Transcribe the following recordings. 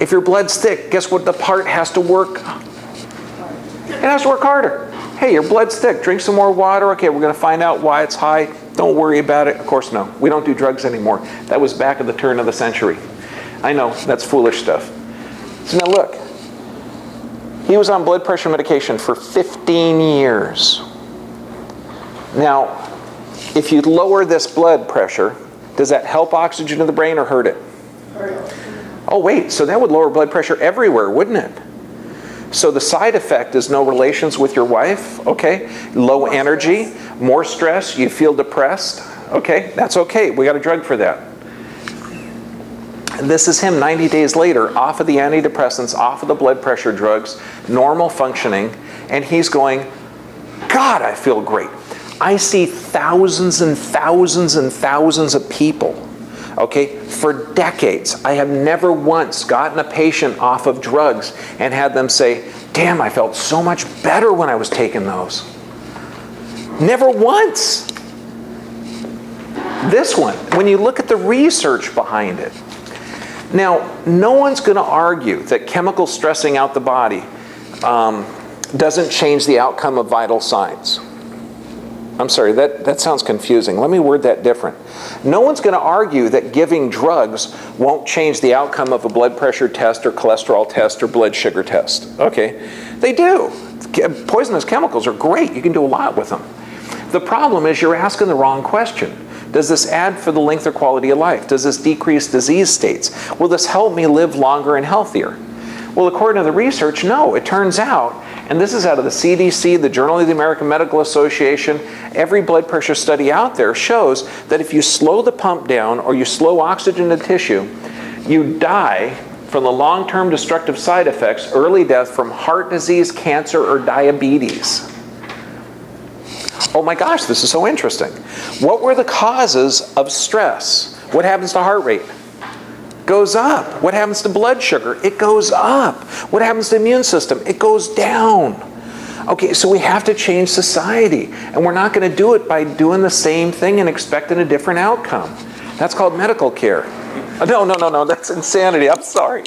If your blood's thick, guess what the part has to work? It has to work harder. Hey, your blood's thick. Drink some more water. Okay, we're going to find out why it's high. Don't worry about it. Of course, no. We don't do drugs anymore. That was back at the turn of the century. I know, that's foolish stuff. So now look. He was on blood pressure medication for 15 years. Now, if you lower this blood pressure, does that help oxygen to the brain or hurt it? Oh, wait, so that would lower blood pressure everywhere, wouldn't it? So the side effect is no relations with your wife, okay? Low energy, more stress, you feel depressed, okay? That's okay, we got a drug for that. And this is him 90 days later, off of the antidepressants, off of the blood pressure drugs, normal functioning, and he's going, God, I feel great. I see thousands and thousands and thousands of people. Okay, for decades, I have never once gotten a patient off of drugs and had them say, damn, I felt so much better when I was taking those. Never once. This one, when you look at the research behind it. Now, no one's going to argue that chemical stressing out the body doesn't change the outcome of vital signs. I'm sorry, that sounds confusing. Let me word that different. No one's going to argue that giving drugs won't change the outcome of a blood pressure test or cholesterol test or blood sugar test. Okay, they do. Poisonous chemicals are great. You can do a lot with them. The problem is you're asking the wrong question. Does this add for the length or quality of life? Does this decrease disease states? Will this help me live longer and healthier? Well, according to the research, no. It turns out, and this is out of the CDC, the Journal of the American Medical Association, every blood pressure study out there shows that if you slow the pump down or you slow oxygen to tissue, you die from the long-term destructive side effects, early death from heart disease, cancer, or diabetes. Oh my gosh, this is so interesting. What were the causes of stress? What happens to heart rate? Goes up. What happens to blood sugar? It goes up. What happens to the immune system? It goes down. Okay, so we have to change society, and we're not going to do it by doing the same thing and expecting a different outcome. That's called medical care. No, that's insanity. I'm sorry.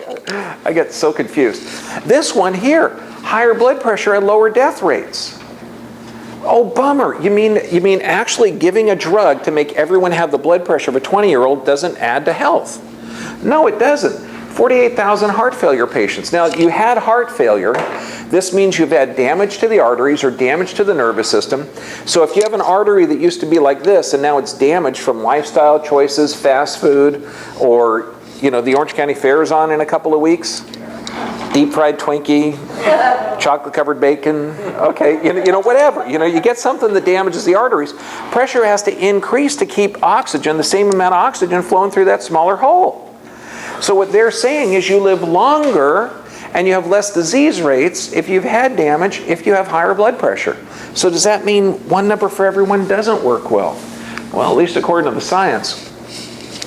I get so confused. This one here, higher blood pressure and lower death rates. Oh, bummer. You mean actually giving a drug to make everyone have the blood pressure of a 20-year-old doesn't add to health? No, it doesn't. 48,000 heart failure patients. Now, you had heart failure. This means you've had damage to the arteries or damage to the nervous system. So if you have an artery that used to be like this and now it's damaged from lifestyle choices, fast food, or, the Orange County Fair is on in a couple of weeks, deep fried Twinkie, chocolate covered bacon, okay, whatever. You get something that damages the arteries. Pressure has to increase to keep oxygen, the same amount of oxygen flowing through that smaller hole. So what they're saying is you live longer and you have less disease rates if you've had damage, if you have higher blood pressure. So does that mean one number for everyone doesn't work well? Well, at least according to the science.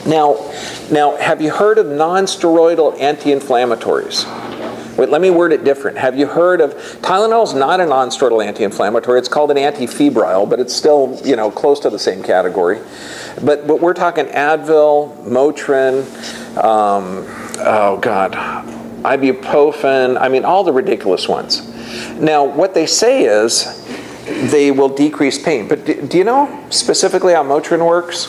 Now, have you heard of non-steroidal anti-inflammatories? Wait, let me word it different. Have you heard of, Tylenol is not a non-steroidal anti-inflammatory. It's called an antifebrile, but it's still, close to the same category. But we're talking Advil, Motrin, ibuprofen, all the ridiculous ones. Now, what they say is they will decrease pain. But do you know specifically how Motrin works?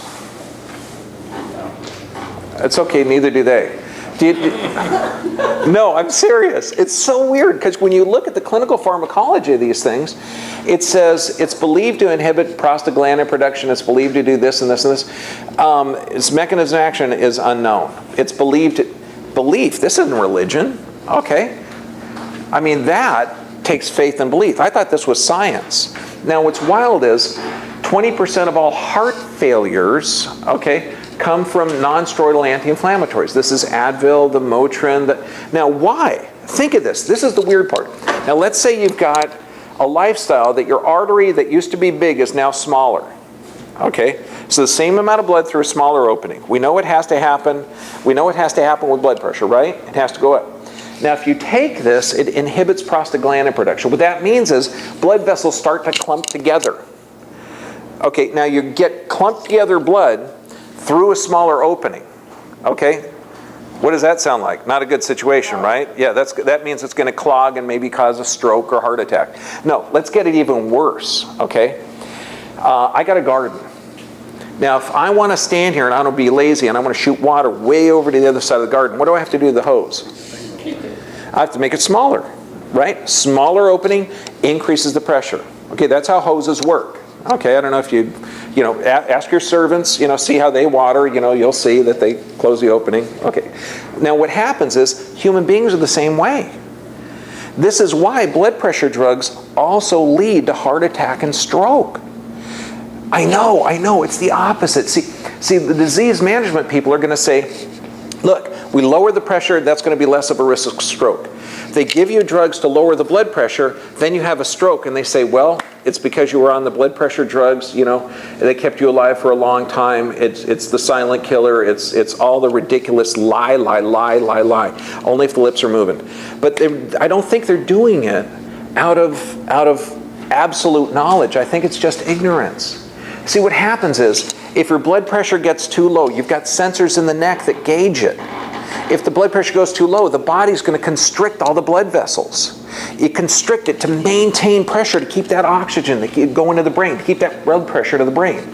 It's okay, neither do they. No, I'm serious. It's so weird because when you look at the clinical pharmacology of these things, it says it's believed to inhibit prostaglandin production. It's believed to do this and this and this. Its mechanism of action is unknown. It's belief. This isn't religion. Okay. That takes faith and belief. I thought this was science. Now, what's wild is 20% of all heart failures, come from non-steroidal anti-inflammatories. This is Advil, the Motrin. Now, why? Think of this. This is the weird part. Now, let's say you've got a lifestyle that your artery that used to be big is now smaller. Okay? So the same amount of blood through a smaller opening. We know what has to happen. We know what has to happen with blood pressure, right? It has to go up. Now, if you take this, it inhibits prostaglandin production. What that means is blood vessels start to clump together. Okay, now you get clumped together blood through a smaller opening. Okay? What does that sound like? Not a good situation, right? Yeah, that means it's going to clog and maybe cause a stroke or heart attack. No, let's get it even worse, okay? I got a garden. Now, if I want to stand here and I want to be lazy and I want to shoot water way over to the other side of the garden, what do I have to do to the hose? I have to make it smaller, right? Smaller opening increases the pressure. Okay, that's how hoses work. Okay, I don't know if you know, ask your servants, you know, see how they water, you know, you'll see that they close the opening. Okay. Now what happens is human beings are the same way. This is why blood pressure drugs also lead to heart attack and stroke. I know, it's the opposite. See, the disease management people are going to say, look, we lower the pressure, that's going to be less of a risk of stroke. They give you drugs to lower the blood pressure, then you have a stroke, and they say, well, it's because you were on the blood pressure drugs, you know, they kept you alive for a long time, it's the silent killer, it's all the ridiculous lie, only if the lips are moving. But I don't think they're doing it out of absolute knowledge. I think it's just ignorance. See, what happens is, if your blood pressure gets too low, you've got sensors in the neck that gauge it. If the blood pressure goes too low, the body's going to constrict all the blood vessels. It constricts it to maintain pressure, to keep that oxygen that keep going to the brain, to keep that blood pressure to the brain.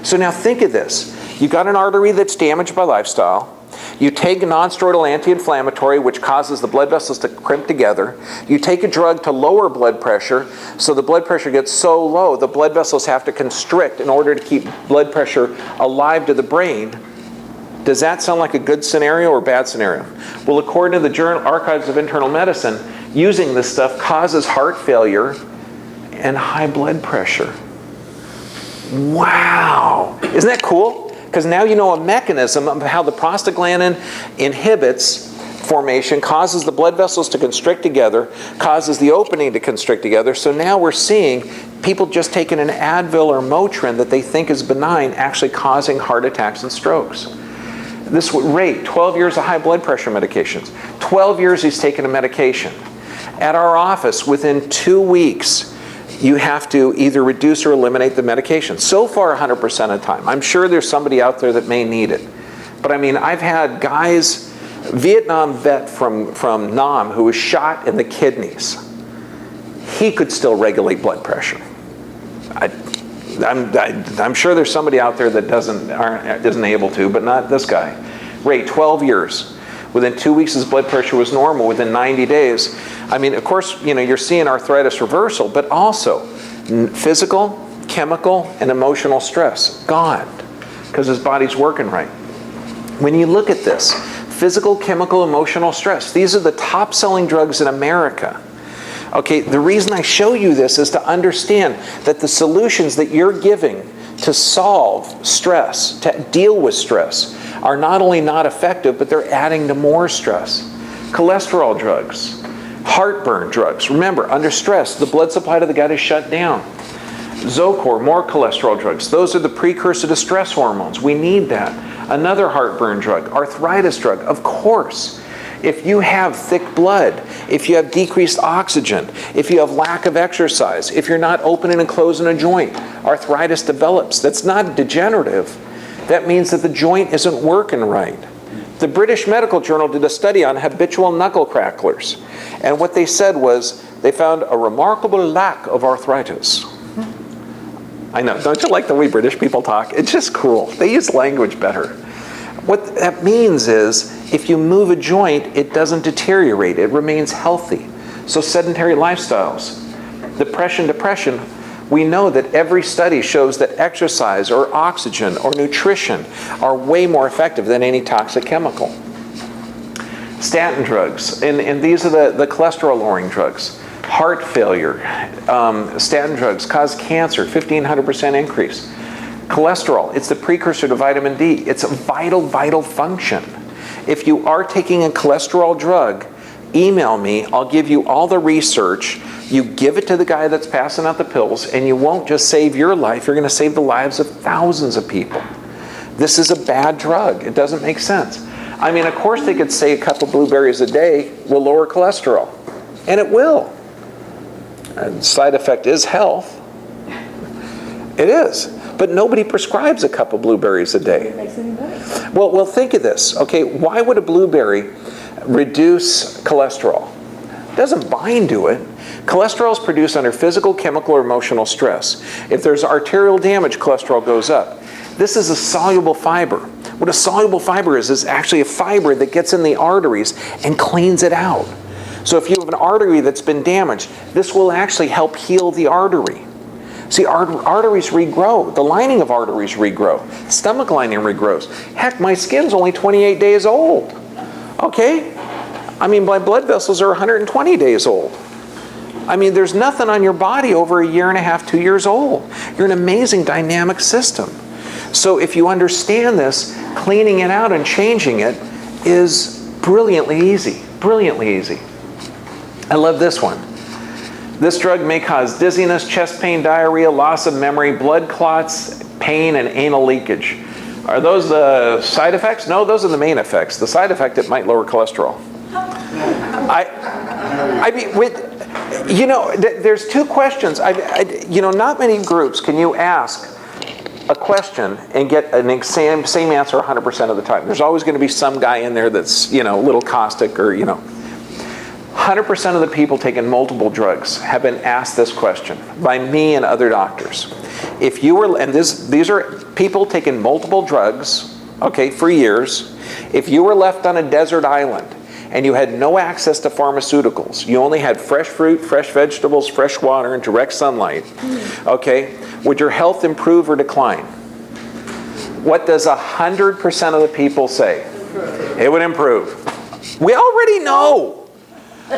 So now think of this. You've got an artery that's damaged by lifestyle. You take a non-steroidal anti-inflammatory, which causes the blood vessels to crimp together. You take a drug to lower blood pressure, so the blood pressure gets so low, the blood vessels have to constrict in order to keep blood pressure alive to the brain. Does that sound like a good scenario or bad scenario? Well, according to the Journal Archives of Internal Medicine, using this stuff causes heart failure and high blood pressure. Wow! Isn't that cool? Because now you know a mechanism of how the prostaglandin inhibits formation, causes the blood vessels to constrict together, causes the opening to constrict together. So now we're seeing people just taking an Advil or Motrin that they think is benign actually causing heart attacks and strokes. This rate, 12 years of high blood pressure medications. 12 years he's taken a medication. At our office, within 2 weeks, you have to either reduce or eliminate the medication. So far, 100% of the time. I'm sure there's somebody out there that may need it. But I mean, I've had guys, Vietnam vet from Nam who was shot in the kidneys. He could still regulate blood pressure. I'm sure there's somebody out there that isn't able to, but not this guy. Ray, 12 years. Within 2 weeks, his blood pressure was normal. Within 90 days, I mean, of course, you know, you're seeing arthritis reversal, but also physical, chemical, and emotional stress gone because his body's working right. When you look at this, physical, chemical, emotional stress, these are the top-selling drugs in America. Okay, the reason I show you this is to understand that the solutions that you're giving to solve stress, to deal with stress, are not only not effective, but they're adding to more stress. Cholesterol drugs, heartburn drugs. Remember, under stress, the blood supply to the gut is shut down. Zocor, more cholesterol drugs. Those are the precursor to stress hormones. We need that. Another heartburn drug, arthritis drug, of course. If you have thick blood, if you have decreased oxygen, if you have lack of exercise, if you're not opening and closing a joint, arthritis develops. That's not degenerative. That means that the joint isn't working right. The British Medical Journal did a study on habitual knuckle cracklers. And what they said was they found a remarkable lack of arthritis. I know, don't you like the way British people talk? It's just cool. They use language better. What that means is, if you move a joint, it doesn't deteriorate. It remains healthy. So sedentary lifestyles. Depression, we know that every study shows that exercise or oxygen or nutrition are way more effective than any toxic chemical. Statin drugs, and these are the cholesterol-lowering drugs. Heart failure, statin drugs cause cancer, 1,500% increase. Cholesterol, it's the precursor to vitamin D. It's a vital function. If you are taking a cholesterol drug, email me. I'll give you all the research. You give it to the guy that's passing out the pills, and you won't just save your life. You're going to save the lives of thousands of people. This is a bad drug. It doesn't make sense. I mean, of course they could say a couple blueberries a day will lower cholesterol. And it will. And side effect is health. It is. but nobody prescribes a cup of blueberries a day. It makes any better. Well, think of this. Okay, why would a blueberry reduce cholesterol? It doesn't bind to it. Cholesterol is produced under physical, chemical, or emotional stress. If there's arterial damage, cholesterol goes up. This is a soluble fiber. What a soluble fiber is actually a fiber that gets in the arteries and cleans it out. So if you have an artery that's been damaged, this will actually help heal the artery. See, arteries regrow. The lining of arteries regrow. Stomach lining regrows. Heck, my skin's only 28 days old. Okay? I mean, my blood vessels are 120 days old. I mean, there's nothing on your body over a year and a half, 2 years old. You're an amazing dynamic system. So if you understand this, cleaning it out and changing it is brilliantly easy. Brilliantly easy. I love this one. This drug may cause dizziness, chest pain, diarrhea, loss of memory, blood clots, pain, and anal leakage. Are those the side effects? No, those are the main effects. The side effect, it might lower cholesterol. I mean, you know, there's two questions. You know, not many groups can you ask a question and get an same answer 100% of the time. There's always going to be some guy in there that's, you know, a little caustic or, you know. 100% of the people taking multiple drugs have been asked this question by me and other doctors. If you were, and these are people taking multiple drugs, okay, for years. If you were left on a desert island and you had no access to pharmaceuticals, you only had fresh fruit, fresh vegetables, fresh water, and direct sunlight, okay, would your health improve or decline? What does 100% of the people say? It would improve. We already know.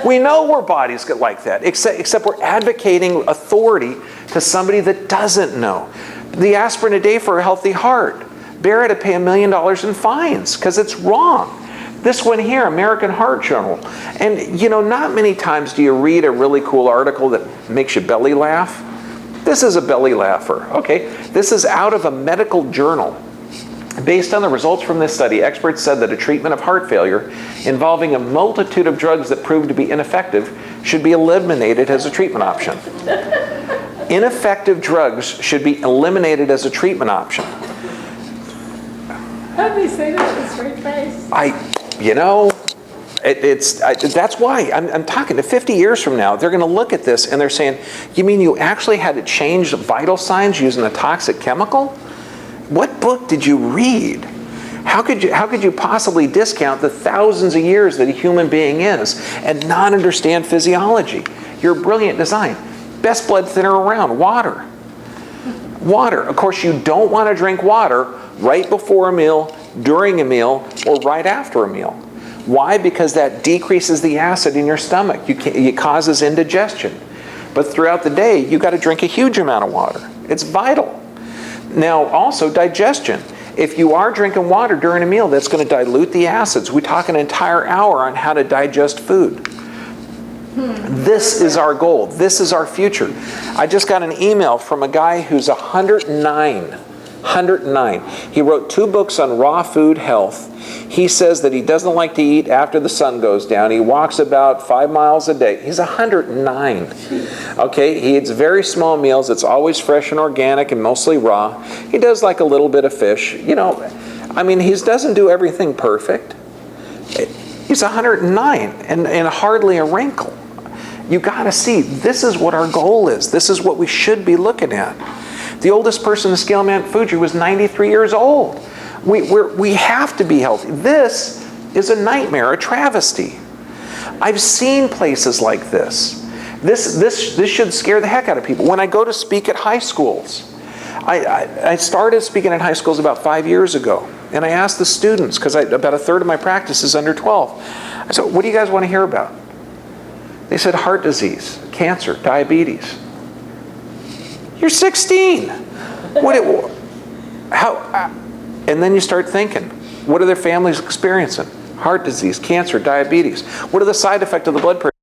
We know our bodies get like that, except we're advocating authority to somebody that doesn't know. The aspirin a day for a healthy heart. Barrett had to pay $1 million in fines because it's wrong. This one here, American Heart Journal. And you know, not many times do you read a really cool article that makes you belly laugh. This is a belly laugher, okay? This is out of a medical journal. Based on the results from this study, experts said that a treatment of heart failure involving a multitude of drugs that proved to be ineffective should be eliminated as a treatment option. Ineffective drugs should be eliminated as a treatment option. How do they say that with a straight face? You know, that's why I'm talking to 50 years from now, they're going to look at this and they're saying, you mean you actually had to change vital signs using a toxic chemical? What book did you read? How could you possibly discount the thousands of years that a human being is and not understand physiology? You're a brilliant design. Best blood thinner around, water. Water. Of course, you don't want to drink water right before a meal, during a meal, or right after a meal. Why? Because that decreases the acid in your stomach. It causes indigestion. But throughout the day, you've got to drink a huge amount of water. It's vital. Now, also digestion. If you are drinking water during a meal, that's going to dilute the acids. We talk an entire hour on how to digest food. This is our goal. This is our future. I just got an email from a guy who's 109. 109. He wrote 2 books on raw food health. He says that he doesn't like to eat after the sun goes down. He walks about 5 miles a day. He's 109. Okay, he eats very small meals. It's always fresh and organic and mostly raw. He does like a little bit of fish. You know, I mean, he doesn't do everything perfect. He's 109 and hardly a wrinkle. You got to see, this is what our goal is. This is what we should be looking at. The oldest person in the scale, Mount Fuji, was 93 years old. We have to be healthy. This is a nightmare, a travesty. I've seen places like this. This should scare the heck out of people. When I go to speak at high schools, I started speaking at high schools about 5 years ago, and I asked the students, because about a third of my practice is under 12. I said, what do you guys want to hear about? They said heart disease, cancer, diabetes. You're 16. And then you start thinking, what are their families experiencing? Heart disease, cancer, diabetes. What are the side effects of the blood pressure?